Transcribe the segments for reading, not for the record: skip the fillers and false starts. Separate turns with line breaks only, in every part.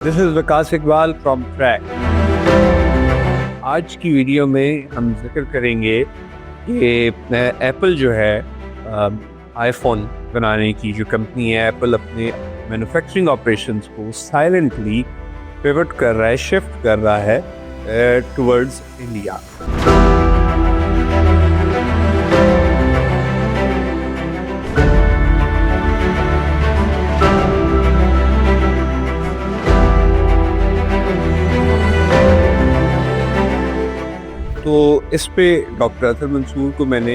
This is Vikas Iqbal from track. आज की video में हम जिक्र करेंगे कि एप्पल जो है आईफोन बनाने की जो कंपनी है, एप्पल अपने मैन्युफैक्चरिंग ऑपरेशंस को साइलेंटली पिवट कर रहा है, शिफ्ट कर रहा है टुवर्ड्स इंडिया। तो इस पे डॉक्टर अतर मंसूर को मैंने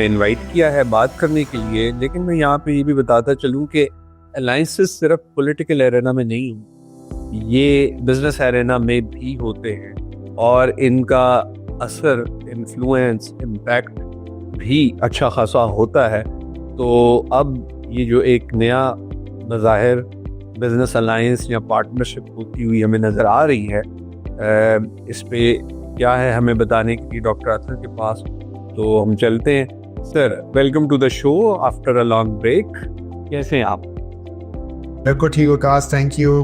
इनवाइट किया है बात करने के लिए। लेकिन मैं यहाँ पे ये भी बताता चलूँ कि अलाइंसेस सिर्फ पॉलिटिकल एरेना में नहीं, ये बिजनेस एरेना में भी होते हैं और इनका असर, इन्फ्लुएंस, इम्पैक्ट भी अच्छा खासा होता है। तो अब ये जो एक नया मज़ाहिर बिजनेस अलायंस या पार्टनरशिप होती हुई हमें नज़र आ रही है, इस पे क्या है हमें बताने के लिए डॉक्टर अतर के पास। तो हम चलते हैं। Sir, welcome to the show after a long break. कैसे हैं आप?
बिल्कुल ठीक विकास, थैंक यू।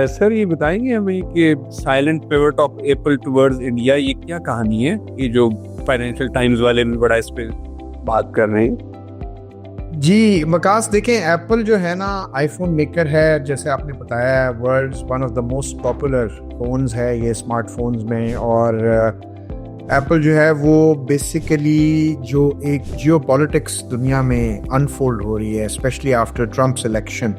सर, ये बताएंगे हमें कि silent pivot of Apple towards India, ये क्या कहानी है? ये जो फाइनेंशियल टाइम्स वाले भी बड़ा इस पे बात कर रहे हैं।
जी विकास, देखें, एप्पल जो है ना आईफोन मेकर है, जैसे आपने बताया, world's one of the most popular phones है ये स्मार्टफोन्स में। और एप्पल जो है वो बेसिकली जो एक जियोपॉलिटिक्स दुनिया में अनफोल्ड हो रही है, स्पेशली आफ्टर ट्रम्प्स इलेक्शन,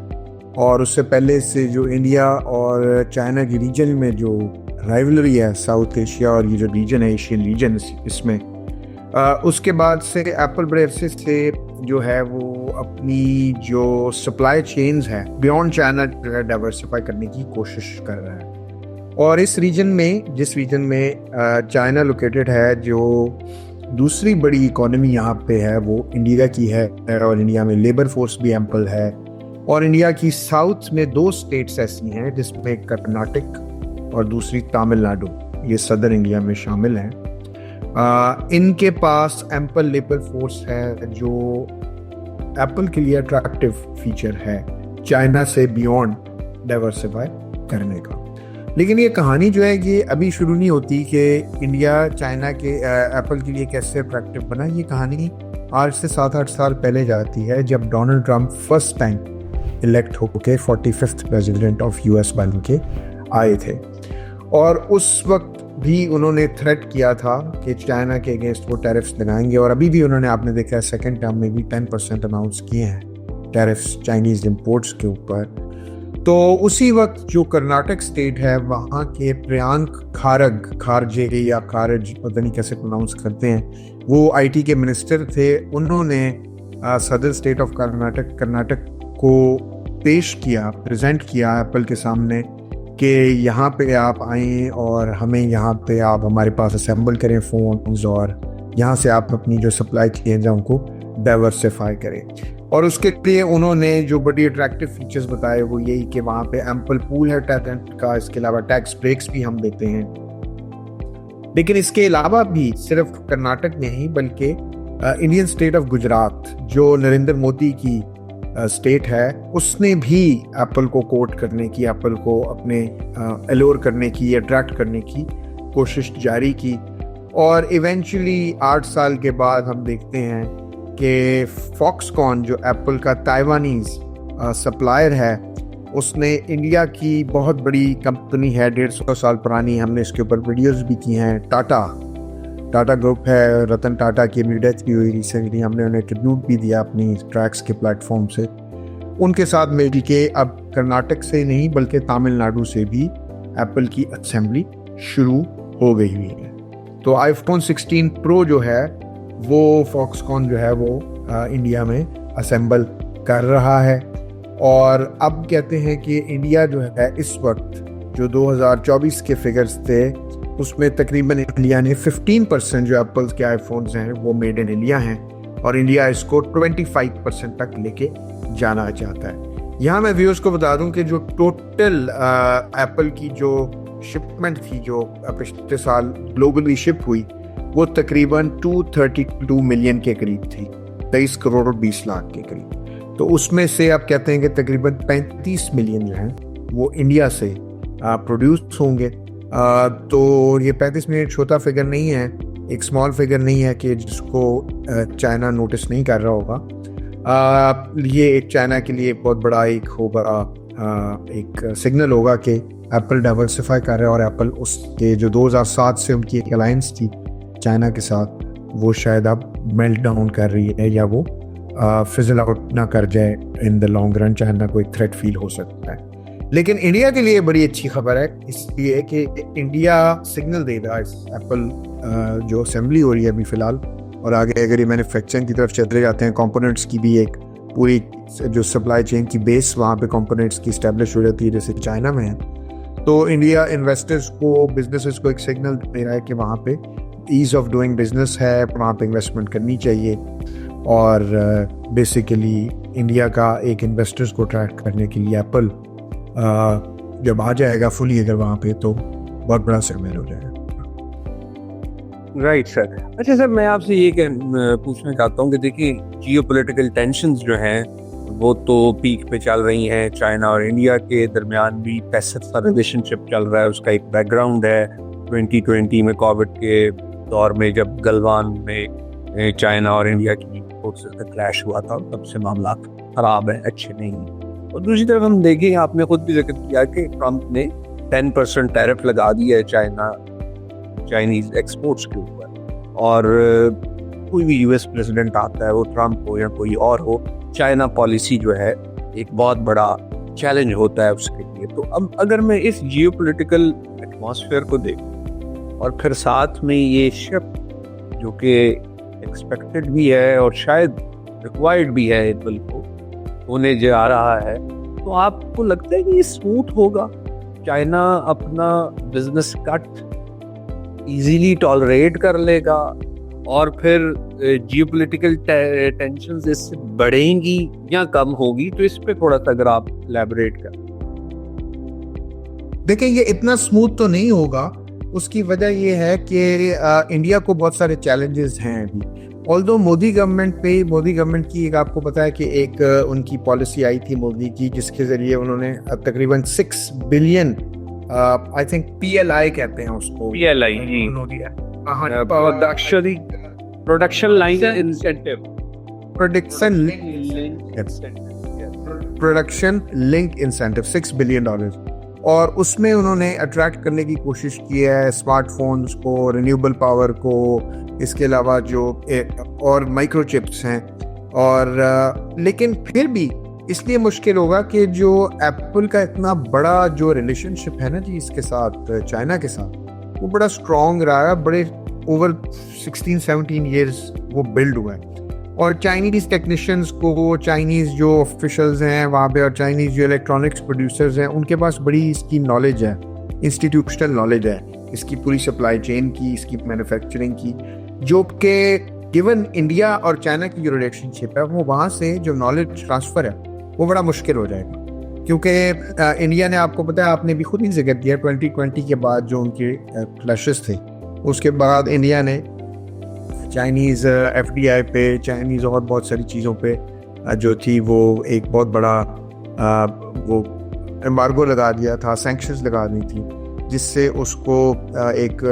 और उससे पहले से जो इंडिया और चाइना की रीजन में जो राइवलरी है, साउथ एशिया और ये जो रीजन है, एशियन रीजन, इसमें उसके बाद से एप्पल बड़े अरसे से जो है वो अपनी जो सप्लाई चेन्स है बियॉन्ड चाइना जो है डाइवर्सिफाई करने की कोशिश कर रहा है। और इस रीजन में, जिस रीजन में चाइना लोकेटेड है, जो दूसरी बड़ी इकोनॉमी यहाँ पे है वो इंडिया की है, और इंडिया में लेबर फोर्स भी एम्पल है। और इंडिया की साउथ में दो स्टेट्स ऐसी हैं जिसमें कर्नाटक और दूसरी तमिलनाडु, ये सदर इंडिया में शामिल हैं। इनके पास एम्पल लेबर फोर्स है जो एप्पल के लिए अट्रैक्टिव फीचर है चाइना से बियॉन्ड डाइवर्सिफाई करने का। लेकिन ये कहानी जो है ये अभी शुरू नहीं होती कि इंडिया चाइना के एप्पल के लिए कैसे अट्रैक्टिव बना। ये कहानी आज से 7-8 साल पहले जाती है, जब Donald Trump first time elect होके 45th प्रेसिडेंट ऑफ यूएस बन के आए थे। और उस वक्त भी उन्होंने थ्रेट किया था कि चाइना के अगेंस्ट वो टैरिफ्स लगाएंगे, और अभी भी उन्होंने, आपने देखा है, सेकेंड टर्म में भी 10% अनाउंस किए हैं टैरिफ्स चाइनीज इंपोर्ट्स के ऊपर। तो उसी वक्त जो कर्नाटक स्टेट है, वहाँ के प्रियांक खारजे या खारज, पता नहीं कैसे प्रोनाउंस करते हैं, वो आईटी के मिनिस्टर थे। उन्होंने सदर स्टेट ऑफ कर्नाटक को पेश किया, प्रेजेंट किया एप्पल के सामने कि यहाँ पे आप आएँ और हमें यहाँ पे आप हमारे पास असेंबल करें फ़ोन्स, और यहाँ से आप अपनी जो सप्लाई चेन है उनको डाइवर्सिफाई करें। और उसके लिए उन्होंने जो बड़ी अट्रैक्टिव फीचर्स बताए वो यही कि वहाँ पे एम्पल पूल है टैलेंट का, इसके अलावा टैक्स ब्रेक्स भी हम देते हैं। लेकिन इसके अलावा भी सिर्फ कर्नाटक में ही, बल्कि इंडियन स्टेट ऑफ गुजरात, जो नरेंद्र मोदी की स्टेट है, उसने भी एप्पल को कोट करने की, एप्पल को अपने एलोर करने की, अट्रैक्ट करने की कोशिश जारी की। और इवेंचुअली 8 साल के बाद हम देखते हैं कि फॉक्सकॉन, जो एप्पल का ताइवानीज सप्लायर है, उसने इंडिया की बहुत बड़ी कंपनी है, 150 साल पुरानी, हमने इसके ऊपर वीडियोस भी की हैं, टाटा ग्रुप है, रतन टाटा की मेरी डेथ भी हुई रिसेंटली, हमने उन्हें ट्रिब्यूट भी दिया अपनी ट्रैक्स के प्लेटफॉर्म से। उनके साथ मिल के अब कर्नाटक से नहीं बल्कि तमिलनाडु से भी एप्पल की असेंबली शुरू हो गई हुई है। तो आईफोन 16 प्रो जो है वो फॉक्सकॉन जो है वो इंडिया में असेंबल कर रहा है। और अब कहते हैं कि इंडिया जो है इस वक्त, जो 2024 के फिगर्स थे, उसमें तकरीबन इंडिया ने 15% जो एप्पल के आईफोन्स हैं वो मेड इन इंडिया हैं, और इंडिया इसको 25% तक लेके जाना चाहता है। यहाँ मैं व्यूअर्स को बता दूं कि जो टोटल एप्पल की जो शिपमेंट थी, जो पिछले साल ग्लोबली शिप हुई, वो तकरीबन 232 मिलियन के करीब थी, 23 करोड़ और 20 लाख के करीब। तो उसमें से आप कहते हैं कि तकरीबन 35 मिलियन जो है वो इंडिया से प्रोड्यूस होंगे। तो ये 35 मिलियन छोटा फिगर नहीं है, एक स्मॉल फिगर नहीं है कि जिसको चाइना नोटिस नहीं कर रहा होगा। ये एक चाइना के लिए बहुत बड़ा एक होगा, एक सिग्नल होगा कि एप्पल डाइवर्सिफाई कर रहा है, और एप्पल उसके जो 2007 से उनकी एक अलायंस थी चाइना के साथ, वो शायद अब मेल्ट डाउन कर रही है, या वो फिजल आउट ना कर जाए in the long run. China को एक थ्रेट फील हो सकता है। लेकिन इंडिया के लिए बड़ी अच्छी खबर है, इसलिए कि इंडिया सिग्नल दे रहा है एप्पल जो असेंबली हो रही है अभी फिलहाल, और आगे अगर ये मैन्युफैक्चरिंग की तरफ चले जाते हैं, कंपोनेंट्स की भी एक पूरी जो सप्लाई चेन की बेस वहाँ पे कंपोनेंट्स की इस्टेब्लिश हो जाती है जैसे चाइना में है, तो इंडिया इन्वेस्टर्स को, बिजनेसेस को एक सिग्नल दे रहा है कि वहाँ पे ईज ऑफ डूइंग बिजनेस है, वहाँ पे इन्वेस्टमेंट करनी चाहिए। और बेसिकली इंडिया का एक इन्वेस्टर्स को अट्रैक्ट करने के लिए एप्पल जब आ जाएगा फुली अगर वहाँ पे, तो बहुत बड़ा सेगमेंट हो जाएगा।
Right sir. अच्छा सर, मैं आपसे ये पूछना चाहता हूँ कि देखिए जियोपॉलिटिकल टेंशन्स जो हैं वो तो पीक पे चल रही हैं। चाइना और इंडिया के दरमियान भी पैसिव रिलेशनशिप चल रहा है, उसका एक बैकग्राउंड है। 2020 में कोविड के दौर में जब गलवान में चाइना और इंडिया की फोर्सेस का क्लैश हुआ था, तब से मामला खराब है, अच्छे नहीं हैं। और दूसरी तरफ हम देखें, आपने खुद भी जिक्र किया कि ट्रंप ने 10% टैरिफ लगा दिया है चाइनीज एक्सपोर्ट्स के ऊपर, और कोई भी यूएस प्रेसिडेंट आता है, वो ट्रंप हो या कोई और हो, चाइना पॉलिसी जो है एक बहुत बड़ा चैलेंज होता है उसके लिए। तो अब अगर मैं इस जियोपॉलिटिकल एटमॉस्फेयर को देखूं और फिर साथ में ये शिफ्ट जो कि एक्सपेक्टेड भी है और शायद रिक्वायर्ड भी है एप्पल को होने जा रहा है, तो आपको लगता है कि ये स्मूथ होगा? चाइना अपना बिजनेस कट इजीली टॉलरेट कर लेगा और फिर जियोपॉलिटिकल टेंशंस इससे बढ़ेंगी या कम होगी? तो इस पे थोड़ा सा अगर आप इलैबोरेट करें।
देखिए, ये इतना स्मूथ तो नहीं होगा। उसकी वजह ये है कि इंडिया को बहुत सारे चैलेंजेस हैं अभी। ऑल्दो मोदी गवर्नमेंट की एक, आपको पता है कि एक उनकी पॉलिसी आई थी मोदी की, जिसके जरिए उन्होंने तकरीबन 6 बिलियन, आई थिंक PLI कहते हैं उसको,
PLI production line incentive,
production link incentive $6 billion, और उसमें उन्होंने अट्रैक्ट करने की कोशिश की है स्मार्टफोन्स को, रिन्यूएबल पावर को, इसके अलावा जो और माइक्रोचिप्स हैं। और लेकिन फिर भी इसलिए मुश्किल होगा कि जो एप्पल का इतना बड़ा जो रिलेशनशिप है ना जी इसके साथ, चाइना के साथ, वो बड़ा स्ट्रॉन्ग रहा है, बड़े ओवर 16-17 ईयर्स वो बिल्ड हुआ है। और चाइनीज टेक्नीशियंस को, चाइनीज जो ऑफिशियल्स हैं वहाँ पे, और चाइनीज जो इलेक्ट्रॉनिक्स प्रोड्यूसर्स हैं, उनके पास बड़ी इसकी नॉलेज है, इंस्टीट्यूशनल नॉलेज है इसकी पूरी सप्लाई चेन की, इसकी मैन्युफैक्चरिंग की, जो कि गिवन इंडिया और चाइना की जो रिलेशनशिप है, वो वहाँ से जो नॉलेज ट्रांसफ़र है वो बड़ा मुश्किल हो जाएगा। क्योंकि इंडिया ने, आपको पता है, आपने भी खुद ही जिक्र किया, 2020 के बाद जो उनके क्लैशेस थे, उसके बाद इंडिया ने चाइनीज़ FDI पे, चाइनीज़ और बहुत सारी चीज़ों पे जो थी वो एक बहुत बड़ा वो एम्बार्गो लगा दिया था, सैंक्शंस लगा दी थी, जिससे उसको एक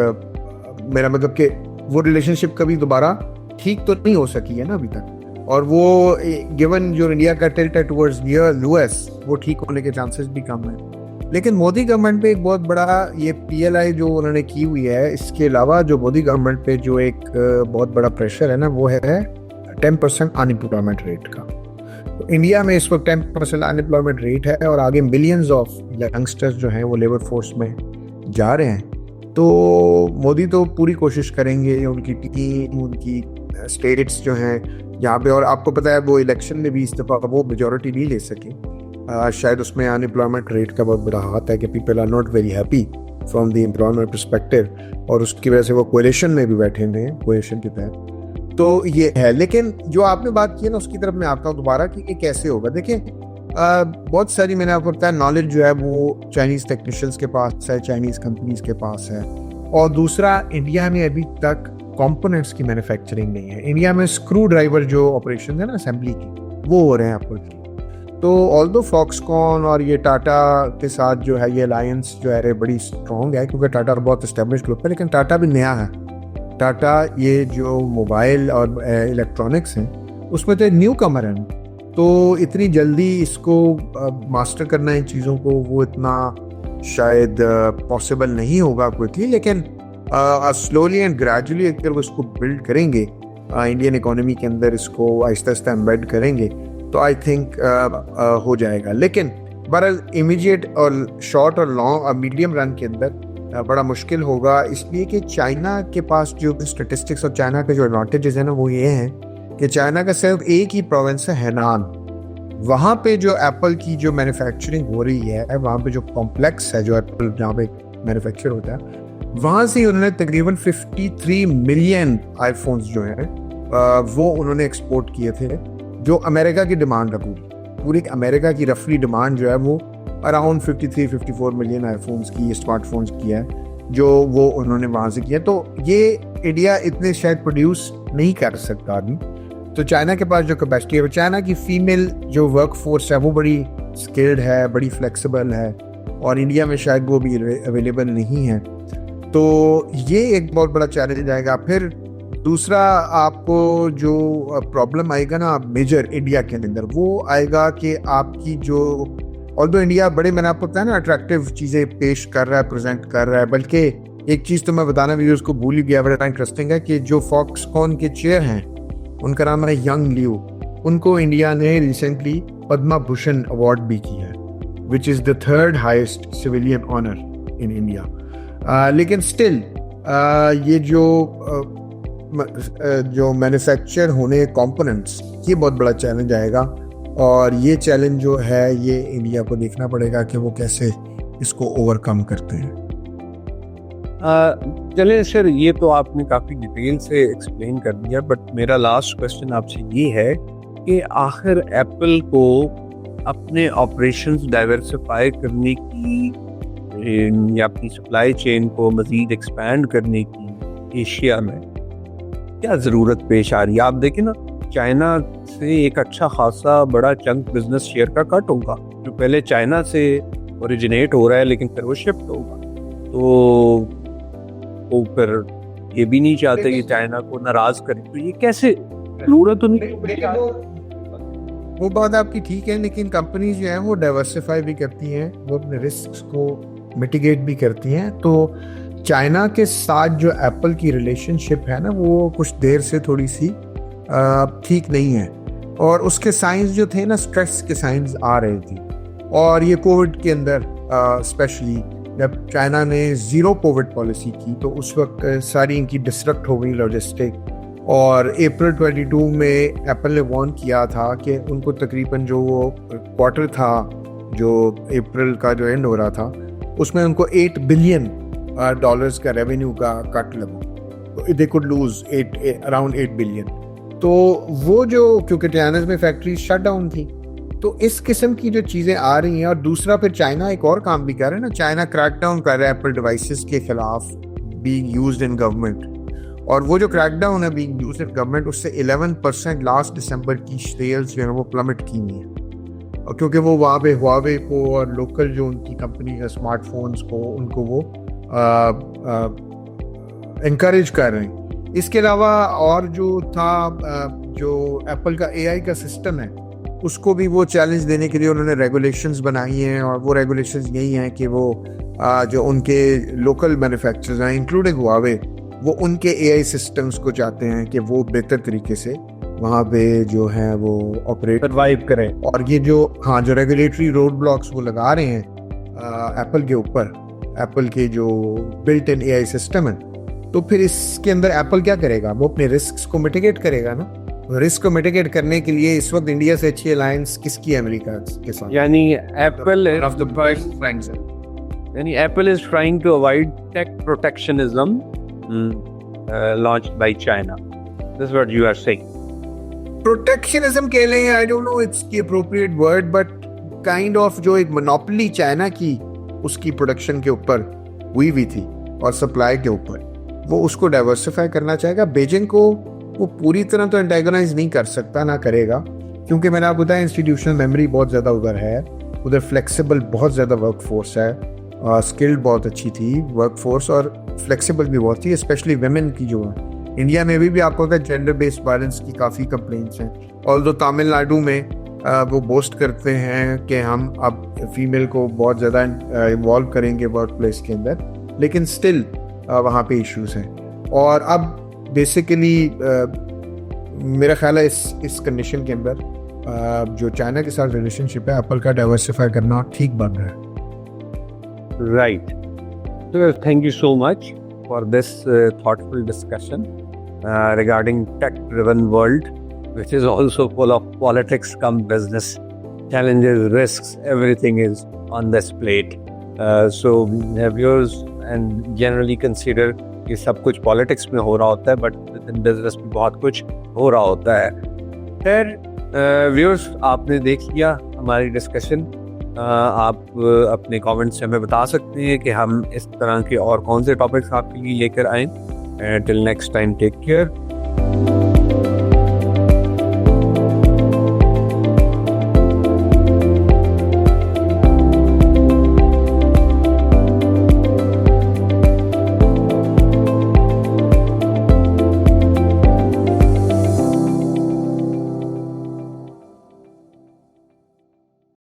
मेरा मतलब कि वो रिलेशनशिप कभी दोबारा ठीक तो नहीं हो सकी है ना अभी तक। और वो गिवन जो इंडिया का टिल्ट है टुवर्ड्स US, वो ठीक होने के चांसेस भी कम हैं। लेकिन मोदी गवर्नमेंट पे एक बहुत बड़ा ये PLI जो उन्होंने की हुई है, इसके अलावा जो मोदी गवर्नमेंट पे जो एक बहुत बड़ा प्रेशर है ना, वो है 10% अनएम्प्लॉयमेंट रेट का। तो इंडिया में इस वक्त 10% अनएम्प्लॉयमेंट रेट है, और आगे मिलियंस ऑफ यंगस्टर्स जो हैं वो लेबर फोर्स में जा रहे हैं। तो मोदी तो पूरी कोशिश करेंगे, उनकी टीम, उनकी स्टेट्स जो हैं यहाँ पे, और आपको पता है वो इलेक्शन में भी इस दफ़ा वो मेजॉरिटी नहीं ले सके। शायद उसमें अनएम्प्लॉयमेंट रेट का बहुत बड़ा हाथ है कि people are not very happy from the employment perspective, और उसकी वजह से वो कोएलिशन में भी बैठे हुए हैं, कोएलिशन के तहत। तो ये है। लेकिन जो आपने बात की है ना, उसकी तरफ मैं आता हूँ दोबारा कि ये कैसे होगा। देखिए, बहुत सारी, मैंने आपको बताया, नॉलेज जो है वो चाइनीज़ टेक्नीशियंस के पास है, चाइनीज़ कंपनीज के पास है। और दूसरा, इंडिया में अभी तक कंपोनेंट्स की मैन्युफैक्चरिंग नहीं है। इंडिया में स्क्रू ड्राइवर जो ऑपरेशन है ना असेंबली की, वो हो रहे हैं एप्पल की। तो ऑल्दो फॉक्सकॉन और ये टाटा के साथ जो है ये अलायंस जो है बड़ी स्ट्रॉन्ग है, क्योंकि टाटा बहुत इस्टेब्लिश ग्रुप है, लेकिन टाटा भी नया है। टाटा ये जो मोबाइल और इलेक्ट्रॉनिक्स हैं उसमें तो न्यू कमर है, तो इतनी जल्दी इसको मास्टर करना इन चीज़ों को वो इतना शायद पॉसिबल नहीं होगा क्विकली, लेकिन स्लोली एंड ग्रेजुअली अगर वो इसको बिल्ड करेंगे, इंडियन इकोनॉमी के अंदर इसको आहिस्ता आहिस्ता एम्बेड करेंगे, तो आई थिंक हो जाएगा। लेकिन बहरहाल इमीडिएट और शॉर्ट और लॉन्ग और मीडियम रन के अंदर बड़ा मुश्किल होगा, इसलिए कि चाइना के पास जो स्टेटिस्टिक्स और चाइना के जो एडवांटेजेस हैं ना वो ये हैं कि चाइना का सिर्फ एक ही प्रोविंस है हैनान, वहाँ पे जो एप्पल की जो मैन्युफैक्चरिंग हो रही है, वहाँ पे जो कॉम्प्लेक्स है जो एप्पल जहाँ पे मैन्युफैक्चर होता है, वहाँ से उन्होंने तकरीबन 53 मिलियन आईफोन्स जो है वो उन्होंने एक्सपोर्ट किए थे, जो अमेरिका की डिमांड है पूरी अमेरिका की रफली डिमांड जो है वो अराउंड 53-54 मिलियन आईफोन्स की, स्मार्टफोन्स की है जो वो उन्होंने वहाँ से किया। तो ये इंडिया इतने शायद प्रोड्यूस नहीं कर सकता आदमी, तो चाइना के पास जो कैपेसिटी है, चाइना की फीमेल जो वर्क फोर्स है वो बड़ी स्किल्ड है, बड़ी फ्लेक्सिबल है, और इंडिया में शायद वो भी अवेलेबल नहीं है। तो ये एक बहुत बड़ा चैलेंज आएगा। फिर दूसरा आपको जो प्रॉब्लम आएगा ना मेजर इंडिया के अंदर, वो आएगा कि आपकी जो ऑल्दो इंडिया बड़े, मैंने आपको बताया ना, अट्रैक्टिव चीज़ें पेश कर रहा है, प्रेजेंट कर रहा है, बल्कि एक चीज़ तो मैं बताना भी उसको भूल ही गया, बड़ा इंटरेस्टिंग है कि जो फॉक्सकॉन के चेयर हैं उनका नाम है यंग लियू, उनको इंडिया ने रिसेंटली पद्मा भूषण अवार्ड भी किया है, which is the 3rd highest civilian honour in India. लेकिन स्टिल ये जो मैन्युफैक्चर होने कंपोनेंट्स, ये बहुत बड़ा चैलेंज आएगा, और ये चैलेंज जो है ये इंडिया को देखना पड़ेगा कि वो कैसे इसको ओवरकम करते हैं।
चलिए सर, ये तो आपने काफ़ी डिटेल से एक्सप्लेन कर दिया, बट मेरा लास्ट क्वेश्चन आपसे ये है कि आखिर एप्पल को अपने ऑपरेशंस डाइवर्सिफाई करने की या अपनी सप्लाई चेन को मज़ीद एक्सपैंड करने की एशिया में क्या ज़रूरत पेश आ रही है? आप देखें ना, चाइना से एक अच्छा खासा बड़ा चंक बिजनेस शेयर का कट होगा, जो पहले चाइना से ओरिजिनेट हो रहा है लेकिन फिर वो शिफ्ट होगा। तो फिर ये भी नहीं चाहते कि चाइना को नाराज करें, तो ये कैसे जरूरत
वो बात आपकी ठीक है, लेकिन कंपनी जो है वो डाइवर्सिफाई भी करती हैं, वो अपने रिस्क को मिटिगेट भी करती हैं। तो चाइना के साथ जो एप्पल की रिलेशनशिप है ना, वो कुछ देर से थोड़ी सी ठीक नहीं है, और उसके साइंस जो थे ना, स्ट्रेस के साइंस आ रहे थे, और ये कोविड के अंदर स्पेशली जब चाइना ने ज़ीरो कोविड पॉलिसी की, तो उस वक्त सारी इनकी डिस्ट्रक्ट हो गई लॉजिस्टिक, और अप्रैल 22 में एप्पल ने वार्न किया था कि उनको तकरीबन जो वो क्वार्टर था, जो अप्रैल का जो एंड हो रहा था, उसमें उनको $8 बिलियन का रेवेन्यू का कट लगा, तो they could lose around 8 billion. तो वो जो, क्योंकि चाइना में फैक्ट्री शट डाउन थी, तो इस किस्म की जो चीज़ें आ रही हैं। और दूसरा फिर चाइना एक और काम भी कर रहा है ना, चाइना क्रैकडाउन कर रहा है एप्पल डिवाइसेस के खिलाफ बीइंग यूज्ड इन गवर्नमेंट, और वो जो क्रैकडाउन है बीइंग यूज्ड इन गवर्नमेंट, उससे 11% लास्ट दिसंबर की सेल्स जो है वो प्लमेट की हुई है, और क्योंकि वो वहाँ पे हुआवे को और लोकल जो उनकी कंपनी है स्मार्टफोन्स को, उनको वो इनकरेज कर रहे हैं। इसके अलावा और जो था, जो एप्पल का AI का सिस्टम है, उसको भी वो चैलेंज देने के लिए उन्होंने रेगुलेशंस बनाई हैं, और वो रेगुलेशंस यही हैं कि वो जो उनके लोकल मैन्युफैक्चरर्स हैं इंक्लूडिंग हुआवे, वो उनके AI सिस्टम्स को चाहते हैं कि वो बेहतर तरीके से वहाँ पे जो है वो ऑपरेट
सर्वाइव करें।
और ये जो जो रेगुलेटरी रोड ब्लॉक्स वो लगा रहे हैं एप्पल के ऊपर, एप्पल के जो बिल्ट इन AI सिस्टम है, तो फिर इसके अंदर एप्पल क्या करेगा? वो अपने रिस्क को मिटिगेट करेगा ना। रिस्क को मिटिगेट करने के लिए इस वक्त इंडिया से अच्छी अलायंस किसकी है? अमेरिका के साथ।
यानी Apple is trying to avoid tech protectionism launched by China. This what you are saying.
Protectionism कह लें, I don't know it's the appropriate word, but kind of जो एक मोनोपोली चाइना की उसकी प्रोडक्शन के ऊपर हुई थी और सप्लाई के ऊपर, वो उसको डाइवर्सिफाई करना चाहेगा। बीजिंग को वो पूरी तरह तो एंटागोनाइज नहीं कर सकता, ना करेगा, क्योंकि मैंने आपको बताया इंस्टीट्यूशनल मेमोरी बहुत ज़्यादा उधर है, उधर फ्लेक्सिबल बहुत ज़्यादा वर्क फोर्स है, स्किल्ड बहुत अच्छी थी वर्क फोर्स और फ्लेक्सिबल भी बहुत थी, स्पेशली वेमेन की जो है। इंडिया में भी आपको पता है जेंडर बेस्ड वायलेंस की काफ़ी कंप्लेंट्स हैं, ऑल्दो तमिलनाडु में वो बोस्ट करते हैं कि हम अब फीमेल को बहुत ज़्यादा इन्वॉल्व करेंगे वर्क प्लेस के अंदर, लेकिन स्टिल वहाँ पे इश्यूज हैं। और अब बेसिकली मेरा ख्याल है इस कंडीशन के अंदर जो चाइना के साथ रिलेशनशिप है एप्पल का डाइवर्सिफाई करना ठीक बन रहा है।
Right. So thank you so much for this thoughtful discussion regarding tech-driven world, which is also full of politics, come business challenges, risks. Everything is on this plate. So viewers and generally consider कि सब कुछ politics में हो रहा होता है, but business में बहुत कुछ हो रहा होता है। खैर व्यूअर्स, आपने देख लिया हमारी डिस्कशन। आप अपने कमेंट्स से हमें बता सकते हैं कि हम इस तरह के और कौन से टॉपिक्स आपके लिए लेकर आएँ। Till next time, take care.